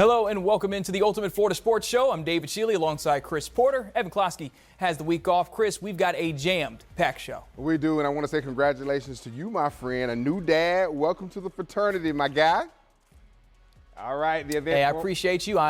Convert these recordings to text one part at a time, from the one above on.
Hello and welcome into the Ultimate Florida Sports Show. I'm David Schiele alongside Chris Porter. Evan Klosky has the week off. Chris, we've got a jammed packed show. We do, and I want to say congratulations to you, my friend. A new dad. Welcome to the fraternity, my guy. All right, the event. Hey, I appreciate you.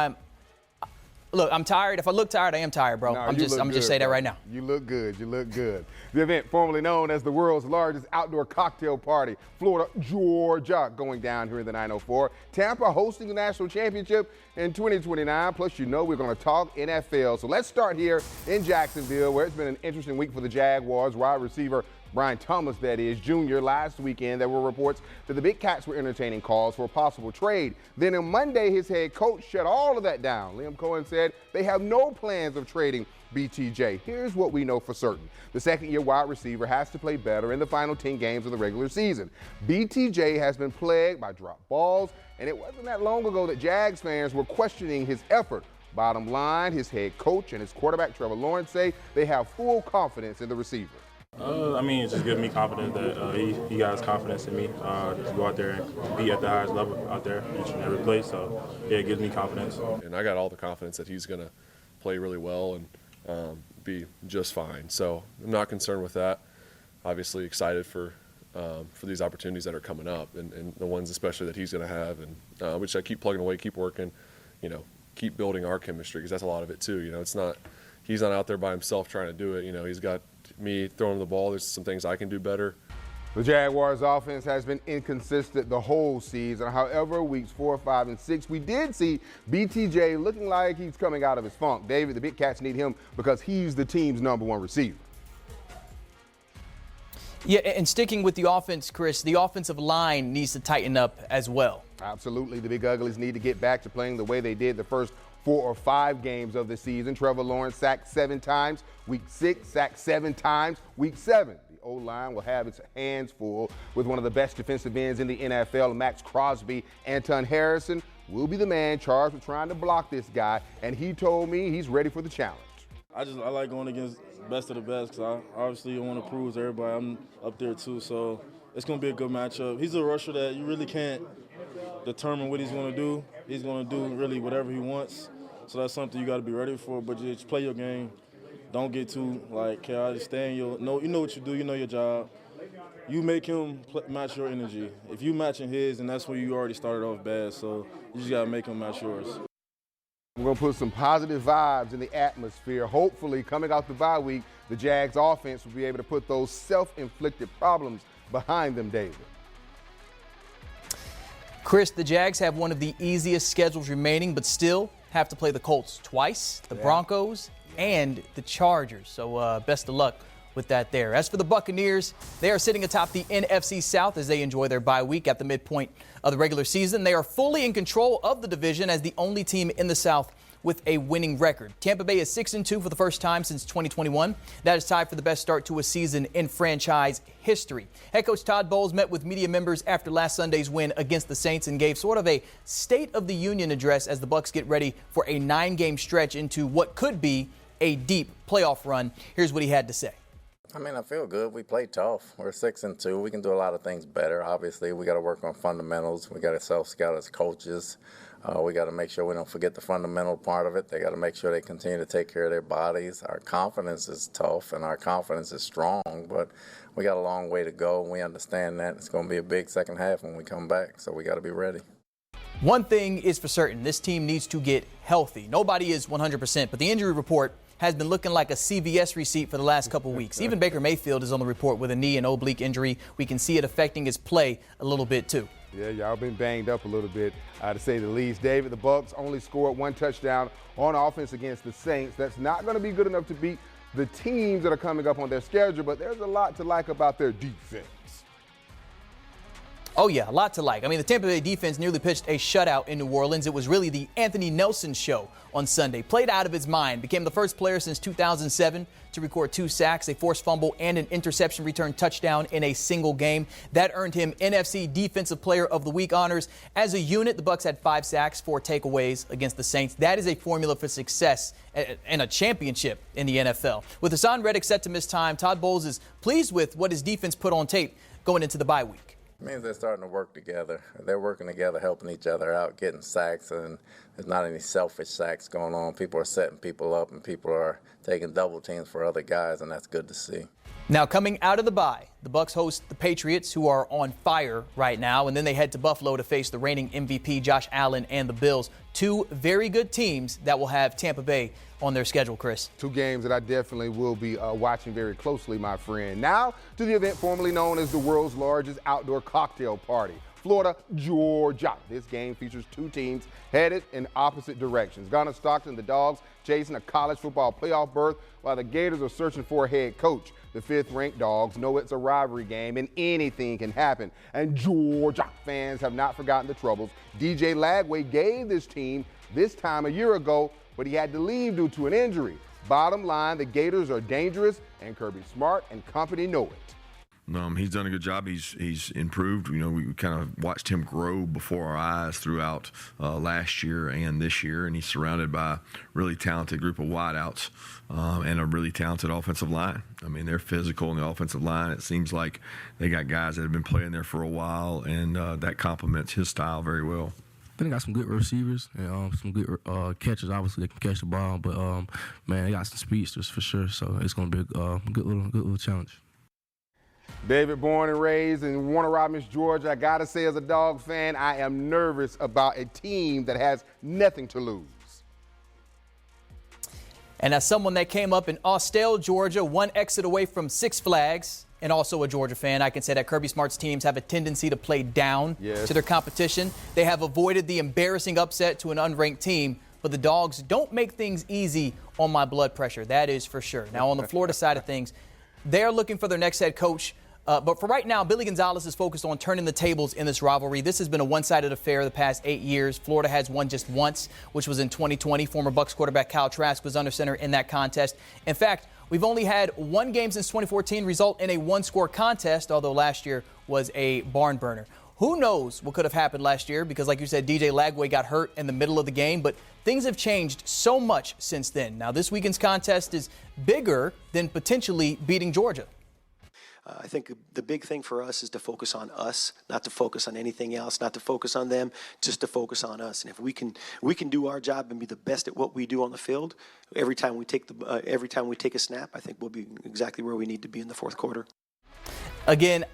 Look, I'm tired. If I look tired, I am tired, bro. No, I'm just say that right now. You look good. You look good. The event, formerly known as the world's largest outdoor cocktail party, Florida, Georgia, going down here in the 904. Tampa hosting the national championship in 2029. Plus, you know we're going to talk NFL. So let's start here in Jacksonville, where it's been an interesting week for the Jaguars. Wide receiver Brian Thomas, that is, Jr. Last weekend, there were reports that the Big Cats were entertaining calls for a possible trade. Then on Monday, his head coach shut all of that down. Liam Cohen said they have no plans of trading BTJ. Here's what we know for certain. The second-year wide receiver has to play better in the final 10 games of the regular season. BTJ has been plagued by dropped balls, and it wasn't that long ago that Jags fans were questioning his effort. Bottom line, his head coach and his quarterback, Trevor Lawrence, say they have full confidence in the receiver. It just gives me confidence that he got his confidence in me to go out there and be at the highest level out there each and every play. So, yeah, it gives me confidence. And I got all the confidence that he's going to play really well and be just fine. So I'm not concerned with that. Obviously excited for these opportunities that are coming up and the ones especially that he's going to have, and which I keep plugging away, keep working, keep building our chemistry, because that's a lot of it too. He's not out there by himself trying to do it. He's got me throwing the ball. There's some things I can do better. The Jaguars' offense has been inconsistent the whole season. However, weeks 4, 5, and 6, we did see BTJ looking like he's coming out of his funk. David, the Big Cats need him because he's the team's #1 receiver. Yeah, and sticking with the offense, Chris, the offensive line needs to tighten up as well. Absolutely. The Big Uglies need to get back to playing the way they did the first 4 or 5 games of the season. Trevor Lawrence sacked 7 times. Week 6, sacked 7 times. Week 7, the O-line will have its hands full with one of the best defensive ends in the NFL, Max Crosby. Anton Harrison will be the man charged with trying to block this guy, and he told me he's ready for the challenge. I like going against best of the best because I obviously want to prove to everybody I'm up there too. So it's going to be a good matchup. He's a rusher that you really can't determine what he's going to do. He's going to do really whatever he wants. So that's something you got to be ready for. But just play your game. Don't get too chaotic. Stay in you know what you do. You know your job. You make him match your energy. If you matching his, and that's where you already started off bad. So you just got to make him match yours. We're going to put some positive vibes in the atmosphere. Hopefully, coming out the bye week, the Jags offense will be able to put those self-inflicted problems behind them, David. Chris, the Jags have one of the easiest schedules remaining, but still have to play the Colts twice, the Broncos, and the Chargers. So best of luck with that there. As for the Buccaneers, they are sitting atop the NFC South as they enjoy their bye week at the midpoint of the regular season. They are fully in control of the division as the only team in the South with a winning record. Tampa Bay is 6-2 for the first time since 2021. That is tied for the best start to a season in franchise history. Head coach Todd Bowles met with media members after last Sunday's win against the Saints and gave sort of a State of the Union address as the Bucs get ready for a 9-game stretch into what could be a deep playoff run. Here's what he had to say. I feel good. We play tough. We're 6-2. We can do a lot of things better. Obviously, we got to work on fundamentals. We got to self-scout as coaches. We got to make sure we don't forget the fundamental part of it. They got to make sure they continue to take care of their bodies. Our confidence is tough and our confidence is strong, but we got a long way to go, and we understand that. It's going to be a big second half when we come back, so we got to be ready. One thing is for certain, this team needs to get healthy. Nobody is 100%, but the injury report has been looking like a CVS receipt for the last couple weeks. Even Baker Mayfield is on the report with a knee and oblique injury. We can see it affecting his play a little bit too. Yeah, y'all been banged up a little bit, to say the least. David, the Bucs only scored 1 touchdown on offense against the Saints. That's not going to be good enough to beat the teams that are coming up on their schedule, but there's a lot to like about their defense. Oh, yeah, a lot to like. The Tampa Bay defense nearly pitched a shutout in New Orleans. It was really the Anthony Nelson show on Sunday. Played out of his mind. Became the first player since 2007 to record 2 sacks, a forced fumble, and an interception return touchdown in a single game. That earned him NFC Defensive Player of the Week honors. As a unit, the Bucs had 5 sacks, 4 takeaways against the Saints. That is a formula for success and a championship in the NFL. With Hassan Reddick set to miss time, Todd Bowles is pleased with what his defense put on tape going into the bye week. It means they're starting to work together. They're working together, helping each other out, getting sacks, and there's not any selfish sacks going on. People are setting people up, and people are taking double teams for other guys, and that's good to see. Now, coming out of the bye, the Bucs host the Patriots, who are on fire right now, and then they head to Buffalo to face the reigning MVP Josh Allen and the Bills. Two very good teams that will have Tampa Bay on their schedule, Chris. Two games that I definitely will be watching very closely, my friend. Now to the event formerly known as the world's largest outdoor cocktail party. Florida, Georgia. This game features two teams headed in opposite directions. Gunnar Stockton, the Dogs, chasing a college football playoff berth, while the Gators are searching for a head coach. The fifth-ranked Dogs know it's a rivalry game and anything can happen. And Georgia fans have not forgotten the troubles DJ Lagway gave this team this time a year ago, but he had to leave due to an injury. Bottom line, the Gators are dangerous, and Kirby Smart and company know it. He's done a good job. He's improved. You know, we kind of watched him grow before our eyes throughout last year and this year, and he's surrounded by a really talented group of wideouts and a really talented offensive line. I mean, they're physical in the offensive line. It seems like they got guys that have been playing there for a while, and that complements his style very well. I think they got some good receivers and some good catchers. Obviously, they can catch the ball, but man, they got some speedsters for sure. So it's going to be a good little challenge. David, born and raised in Warner Robins, Georgia. I got to say, as a Dog fan, I am nervous about a team that has nothing to lose. And as someone that came up in Austell, Georgia, one exit away from Six Flags, and also a Georgia fan, I can say that Kirby Smart's teams have a tendency to play down to their competition. They have avoided the embarrassing upset to an unranked team, but the Dogs don't make things easy on my blood pressure. That is for sure. Now, on the Florida side of things, they're looking for their next head coach. But for right now, Billy Gonzalez is focused on turning the tables in this rivalry. This has been a one-sided affair the past 8 years. Florida has won just once, which was in 2020. Former Bucs quarterback Kyle Trask was under center in that contest. In fact, we've only had one game since 2014 result in a one-score contest, although last year was a barn burner. Who knows what could have happened last year because, like you said, DJ Lagway got hurt in the middle of the game, but things have changed so much since then. Now, this weekend's contest is bigger than potentially beating Georgia. I think the big thing for us is to focus on us, not to focus on anything else, not to focus on them, just to focus on us. And if we can do our job and be the best at what we do on the field, every time we take a snap, I think we'll be exactly where we need to be in the fourth quarter. Again,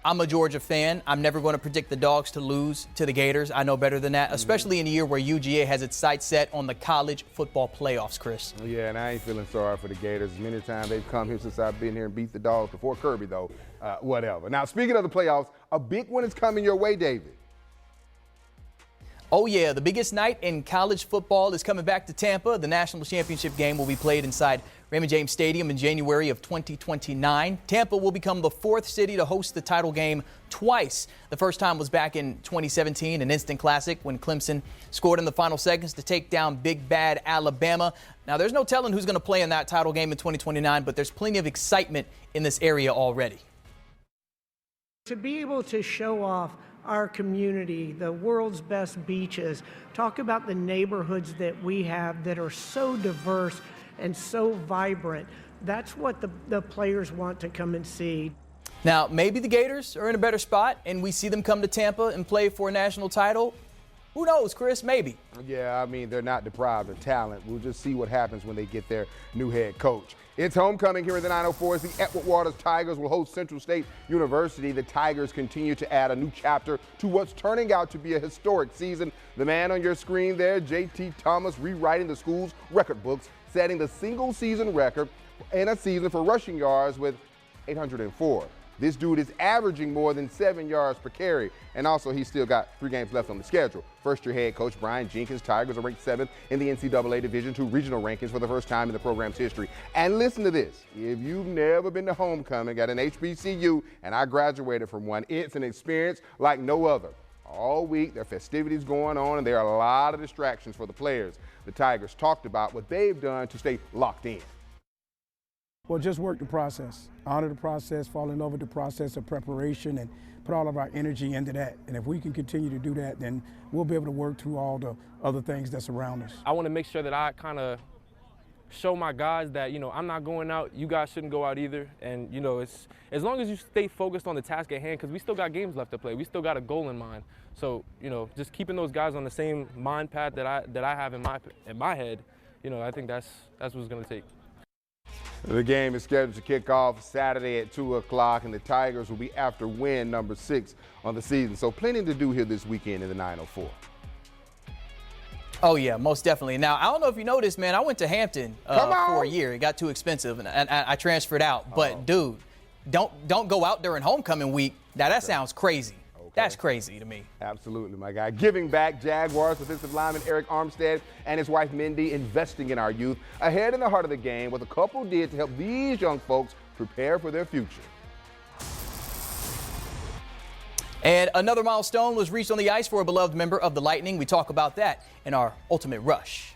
I'm a Georgia fan. I'm never going to predict the Dogs to lose to the Gators. I know better than that, especially in a year where UGA has its sights set on the college football playoffs, Chris. Yeah, and I ain't feeling sorry for the Gators. Many times they've come here since I've been here and beat the Dogs before Kirby, though. Whatever. Now, speaking of the playoffs, a big one is coming your way, David. Oh, yeah, the biggest night in college football is coming back to Tampa. The national championship game will be played inside Raymond James Stadium in January of 2029. Tampa will become the fourth city to host the title game twice. The first time was back in 2017, an instant classic when Clemson scored in the final seconds to take down Big Bad Alabama. Now, there's no telling who's going to play in that title game in 2029, but there's plenty of excitement in this area already. To be able to show off our community, the world's best beaches, talk about the neighborhoods that we have that are so diverse and so vibrant. That's what the players want to come and see. Now, maybe the Gators are in a better spot and we see them come to Tampa and play for a national title. Who knows, Chris? Maybe. Yeah, I mean, they're not deprived of talent. We'll just see what happens when they get their new head coach. It's homecoming here in the 904 as the Edward Waters Tigers will host Central State University. The Tigers continue to add a new chapter to what's turning out to be a historic season. The man on your screen there, J.T. Thomas, rewriting the school's record books, setting the single-season record in a season for rushing yards with 804. This dude is averaging more than 7 yards per carry, and also he's still got 3 games left on the schedule. First-year head coach Brian Jenkins' Tigers are ranked 7th in the NCAA Division II regional rankings for the first time in the program's history. And listen to this. If you've never been to homecoming at an HBCU, and I graduated from one, it's an experience like no other. All week, there are festivities going on, and there are a lot of distractions for the players. The Tigers talked about what they've done to stay locked in. Well, just work the process, honor the process, fall in love with the process of preparation, and put all of our energy into that. And if we can continue to do that, then we'll be able to work through all the other things that's around us. I want to make sure that I kind of show my guys that, I'm not going out, you guys shouldn't go out either. And, it's as long as you stay focused on the task at hand, because we still got games left to play. We still got a goal in mind. So, just keeping those guys on the same mind path that I have in my head, I think that's what it's going to take. The game is scheduled to kick off Saturday at 2 o'clock, and the Tigers will be after win number 6 on the season. So plenty to do here this weekend in the 904. Oh, yeah, most definitely. Now, I don't know if you noticed, man, I went to Hampton for a year. It got too expensive, and I transferred out. But, dude, don't go out during homecoming week. Now, that sounds crazy. That's crazy to me. Absolutely, my guy. Giving back, Jaguars defensive lineman Eric Armstead and his wife Mindy investing in our youth. Ahead in the heart of the game, what the couple did to help these young folks prepare for their future. And another milestone was reached on the ice for a beloved member of the Lightning. We talk about that in our Ultimate Rush.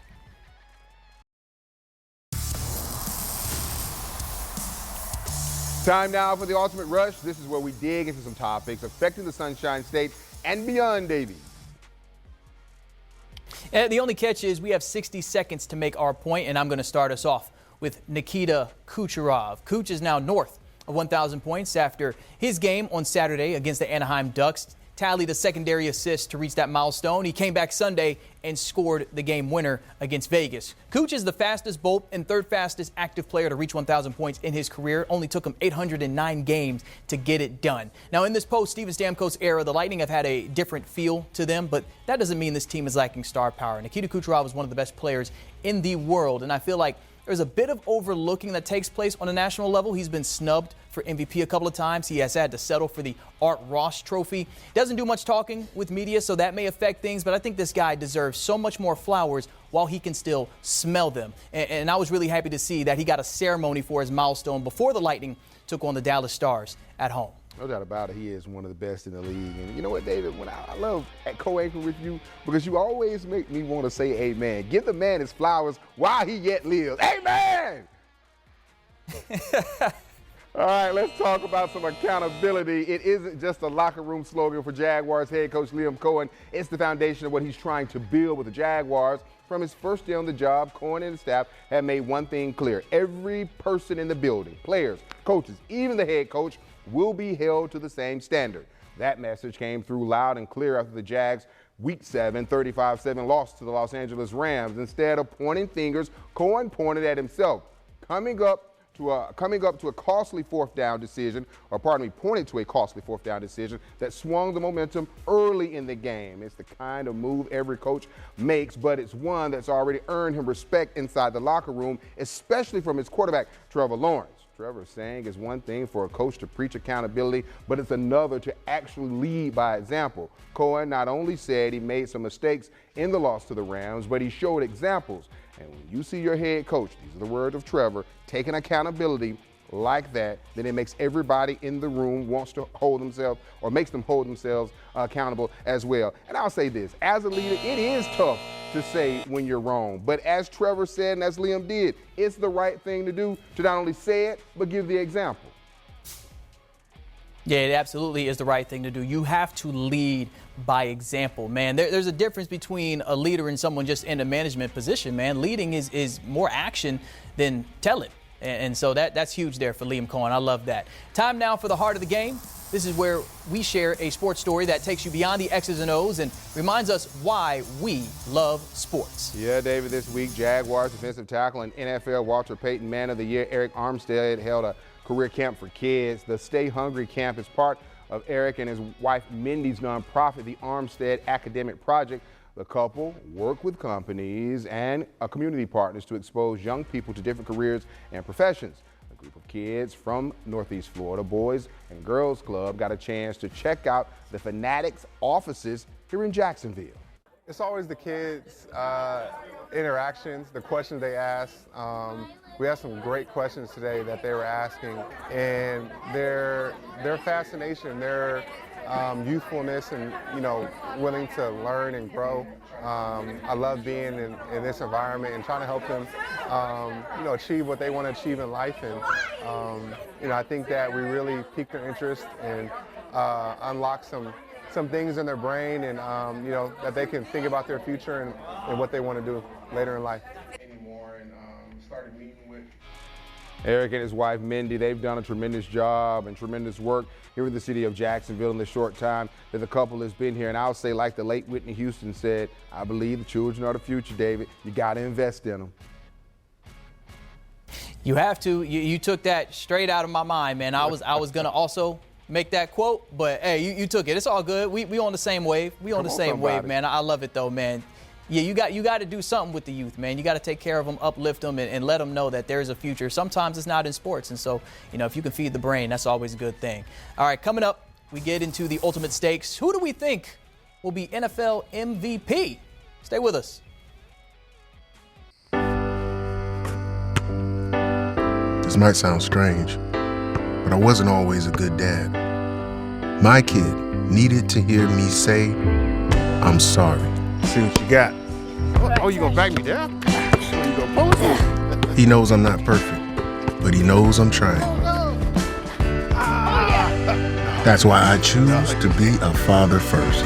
Time now for the Ultimate Rush. This is where we dig into some topics affecting the Sunshine State and beyond, Davey. And the only catch is we have 60 seconds to make our point, and I'm going to start us off with Nikita Kucherov. Kuch is now north of 1,000 points after his game on Saturday against the Anaheim Ducks. Tallied a secondary assist to reach that milestone. He came back Sunday and scored the game winner against Vegas. Kuch is the fastest Bolt and third fastest active player to reach 1,000 points in his career. Only took him 809 games to get it done. Now, in this post-Steven Stamkos era, the Lightning have had a different feel to them, but that doesn't mean this team is lacking star power. Nikita Kucherov is one of the best players in the world, and I feel like there's a bit of overlooking that takes place on a national level. He's been snubbed for MVP a couple of times. He has had to settle for the Art Ross Trophy. Doesn't do much talking with media, so that may affect things, but I think this guy deserves so much more flowers while he can still smell them. And I was really happy to see that he got a ceremony for his milestone before the Lightning took on the Dallas Stars at home. No doubt about it, he is one of the best in the league. And you know what, David, when I love co-anchoring with you because you always make me want to say amen. Give the man his flowers while he yet lives. Amen! All right, let's talk about some accountability. It isn't just a locker room slogan for Jaguars head coach Liam Cohen. It's the foundation of what he's trying to build with the Jaguars. From his first day on the job, Cohen and the staff have made one thing clear. Every person in the building, players, coaches, even the head coach, will be held to the same standard. That message came through loud and clear after the Jags' Week 7 35-7 loss to the Los Angeles Rams. Instead of pointing fingers, Cohen pointed at himself, coming up to a costly fourth down decision, pointed to a costly fourth down decision that swung the momentum early in the game. It's the kind of move every coach makes, but it's one that's already earned him respect inside the locker room, especially from his quarterback, Trevor Lawrence. Trevor saying it's one thing for a coach to preach accountability, but it's another to actually lead by example. Cohen not only said he made some mistakes in the loss to the Rams, but he showed examples. And when you see your head coach, these are the words of Trevor, taking accountability like that, then it makes everybody in the room wants to hold themselves or makes them hold themselves accountable as well. And I'll say this, as a leader, it is tough to say when you're wrong. But as Trevor said and as Liam did, it's the right thing to do to not only say it, but give the example. Yeah, it absolutely is the right thing to do. You have to lead by example, man. There's a difference between a leader and someone just in a management position, man. Leading is more action than telling. And so that's huge there for Liam Cohen. I love that. Time now for the heart of the game. This is where we share a sports story that takes you beyond the X's and O's and reminds us why we love sports. Yeah, David, this week, Jaguars defensive tackle and NFL Walter Payton Man of the Year Eric Armstead held a career camp for kids. The Stay Hungry camp is part of Eric and his wife Mindy's nonprofit, the Armstead Academic Project. The couple work with companies and community partners to expose young people to different careers and professions. A group of kids from Northeast Florida, Boys and Girls Club, got a chance to check out the Fanatics offices here in Jacksonville. It's always the kids' interactions, the questions they ask. We had some great questions today that they were asking, and their fascination, their youthfulness, and willing to learn and grow. I love being in this environment and trying to help them, achieve what they want to achieve in life. And I think that we really piqued their interest and unlocked some things in their brain, and that they can think about their future and what they want to do later in life. Anymore, and started Eric and his wife, Mindy, they've done a tremendous job and tremendous work here in the city of Jacksonville in the short time that the couple has been here. And I'll say, like the late Whitney Houston said, I believe the children are the future, David. You got to invest in them. You have to. You took that straight out of my mind, man. I was going to also make that quote, but hey, you took it. It's all good. We on the same wave. We on the same wave, man. I love it though, man. Yeah, you got to do something with the youth, man. You got to take care of them, uplift them, and let them know that there's a future. Sometimes it's not in sports, and so, if you can feed the brain, that's always a good thing. All right, coming up, we get into the ultimate stakes. Who do we think will be NFL MVP? Stay with us. This might sound strange, but I wasn't always a good dad. My kid needed to hear me say, I'm sorry. See what you got. Oh, you gonna back me down? So you gonna post me? He knows I'm not perfect, but he knows I'm trying. That's why I choose to be a father first.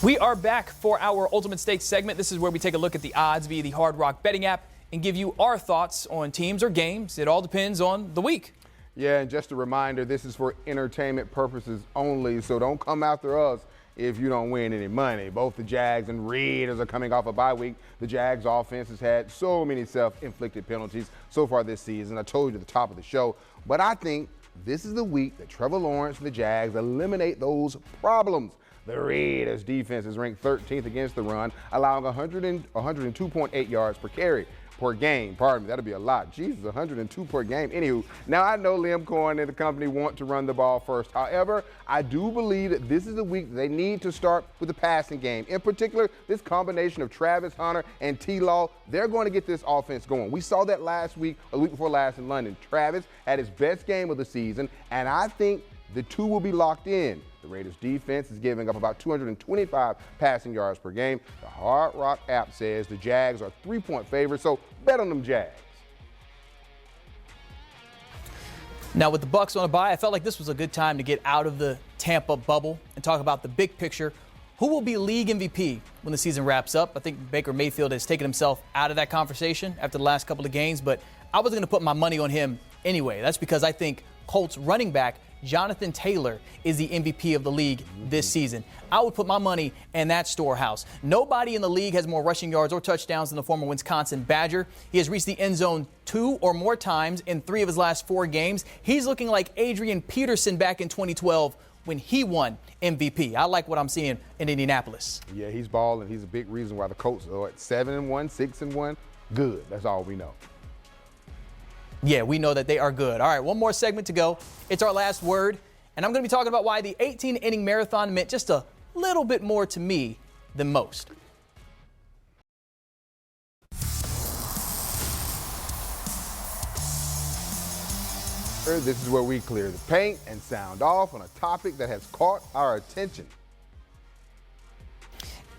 We are back for our Ultimate Stakes segment. This is where we take a look at the odds via the Hard Rock betting app and give you our thoughts on teams or games. It all depends on the week. Yeah, and just a reminder, this is for entertainment purposes only, so don't come after us if you don't win any money. Both the Jags and Raiders are coming off a bye week. The Jags offense has had so many self-inflicted penalties so far this season. I told you at the top of the show, but I think this is the week that Trevor Lawrence and the Jags eliminate those problems. The Raiders defense is ranked 13th against the run, allowing 102.8 yards per game. Pardon me, that'll be a lot. Jesus, 102 per game. Anywho, now I know Liam Cohen and the company want to run the ball first. However, I do believe that this is the week that they need to start with the passing game. In particular, this combination of Travis Hunter and T-Law, they're going to get this offense going. We saw that last week, or the week before last in London. Travis had his best game of the season, and I think the two will be locked in. The Raiders defense is giving up about 225 passing yards per game. The Hard Rock app says the Jags are 3-point favorites, so bet on them Jags. Now with the Bucs on a bye, I felt like this was a good time to get out of the Tampa bubble and talk about the big picture. Who will be league MVP when the season wraps up? I think Baker Mayfield has taken himself out of that conversation after the last couple of games, but I was going to put my money on him anyway. That's because I think Colts running back Jonathan Taylor is the MVP of the league this season. I would put my money in that storehouse. Nobody in the league has more rushing yards or touchdowns than the former Wisconsin Badger. He has reached the end zone 2 or more times in 3 of his last 4 games. He's looking like Adrian Peterson back in 2012 when he won MVP. I like what I'm seeing in Indianapolis. Yeah, he's balling. He's a big reason why the Colts are at 7-1, 6-1. Good. That's all we know. Yeah, we know that they are good. All right, one more segment to go. It's our last word, and I'm going to be talking about why the 18-inning marathon meant just a little bit more to me than most. This is where we clear the paint and sound off on a topic that has caught our attention.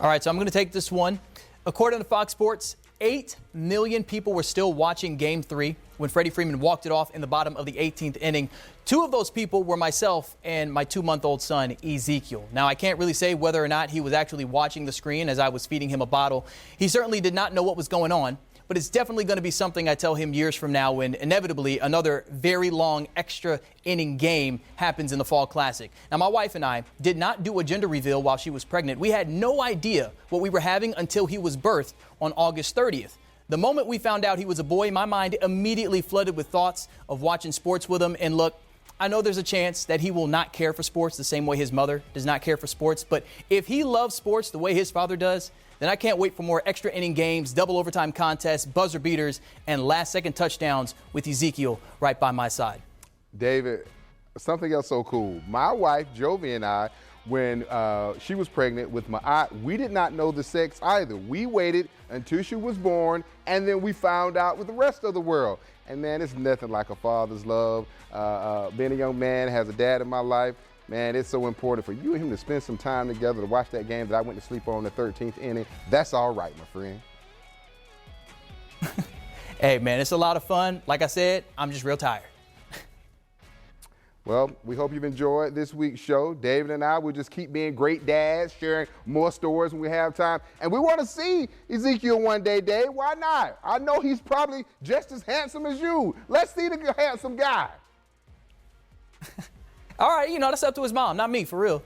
All right, so I'm going to take this one. According to Fox Sports, 8 million people were still watching Game 3 when Freddie Freeman walked it off in the bottom of the 18th inning. 2 of those people were myself and my 2-month-old son, Ezekiel. Now, I can't really say whether or not he was actually watching the screen as I was feeding him a bottle. He certainly did not know what was going on, but it's definitely going to be something I tell him years from now when inevitably another very long extra inning game happens in the Fall Classic. Now, my wife and I did not do a gender reveal while she was pregnant. We had no idea what we were having until he was birthed on August 30th. The moment we found out he was a boy, my mind immediately flooded with thoughts of watching sports with him. And look, I know there's a chance that he will not care for sports the same way his mother does not care for sports. But if he loves sports the way his father does, then I can't wait for more extra inning games, double overtime contests, buzzer beaters, and last-second touchdowns with Ezekiel right by my side. David, something else so cool. My wife, Jovi, and I, when she was pregnant with my aunt, we did not know the sex either. We waited until she was born, and then we found out with the rest of the world. And, man, it's nothing like a father's love. Being a young man, has a dad in my life, man, it's so important for you and him to spend some time together to watch that game that I went to sleep on the 13th inning. That's all right, my friend. Hey, man, it's a lot of fun. Like I said, I'm just real tired. Well, we hope you've enjoyed this week's show. David and I will just keep being great dads, sharing more stories when we have time. And we want to see Ezekiel one day, Dave. Why not? I know he's probably just as handsome as you. Let's see the handsome guy. All right, that's up to his mom, not me, for real.